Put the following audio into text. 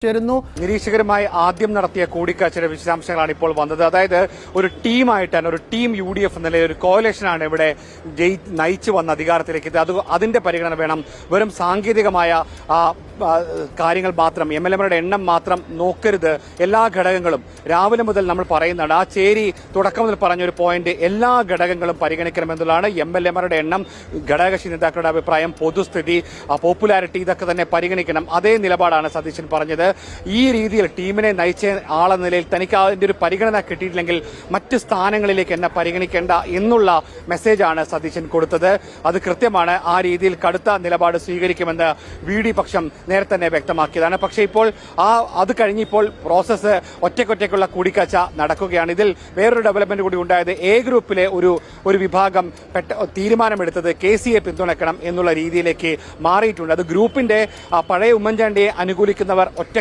ചേരുന്നു. നിരീക്ഷകരുമായി ആദ്യം നടത്തിയ കൂടിക്കാഴ്ചയുടെ വിശദാംശങ്ങളാണ് ഇപ്പോൾ വന്നത്. അതായത് ഒരു ടീമായിട്ടാണ്, ഒരു ടീം UDF എന്ന നിലയിൽ ഒരു കോalitionാണ് ഇവിടെ നയിച്ചു വന്ന അധികാരത്തിലേക്ക്. അതിന്റെ പരിഗണന വേണം. വെറും സാങ്കേതികമായ കാര്യങ്ങൾ മാത്രം, MLA-മാരുടെ എണ്ണം മാത്രം നോക്കരുത്. എല്ലാ ഘടകങ്ങളും രാവിലെ മുതൽ നമ്മൾ പറയുന്നതാണ്. ആ ചേരി തുടക്കം മുതൽ പറഞ്ഞൊരു പോയിന്റ്, എല്ലാ ഘടകങ്ങളും പരിഗണിക്കണമെന്നുള്ളതാണ്. MLA-മാരുടെ എണ്ണം, ഘടകകക്ഷി നേതാക്കളുടെ അഭിപ്രായം, പൊതുസ്ഥിതി, പോപ്പുലാരിറ്റി, ഇതൊക്കെ തന്നെ പരിഗണിക്കണം. അതേ നിലപാടാണ് സതീശൻ പറഞ്ഞത്. ഈ രീതിയിൽ ടീമിനെ നയിച്ച ആളെന്ന നിലയിൽ തനിക്ക് അതിന്റെ ഒരു പരിഗണന കിട്ടിയിട്ടില്ലെങ്കിൽ മറ്റ് സ്ഥാനങ്ങളിലേക്ക് എന്നെ പരിഗണിക്കേണ്ട എന്നുള്ള മെസ്സേജാണ് സതീശൻ കൊടുത്തത്. അത് കൃത്യമാണ്. ആ രീതിയിൽ കടുത്ത നിലപാട് സ്വീകരിക്കുമെന്ന് VD പക്ഷം നേരത്തെ തന്നെ വ്യക്തമാക്കിയതാണ്. പക്ഷേ ഇപ്പോൾ അത് കഴിഞ്ഞിപ്പോൾ പ്രോസസ്സ് ഒറ്റയ്ക്കൊറ്റയ്ക്കുള്ള കൂടിക്കാഴ്ച നടക്കുകയാണ്. ഇതിൽ വേറൊരു ഡെവലപ്മെന്റ് കൂടി ഉണ്ടായത്, A ഗ്രൂപ്പിലെ ഒരു വിഭാഗം തീരുമാനമെടുത്തത് KCയെ പിന്തുണയ്ക്കണം എന്നുള്ള രീതിയിലേക്ക് മാറിയിട്ടുണ്ട്. അത് ഗ്രൂപ്പിന്റെ പഴയ ഉമ്മൻചാണ്ടിയെ അനുകൂലിക്കുന്നവർ ഒറ്റ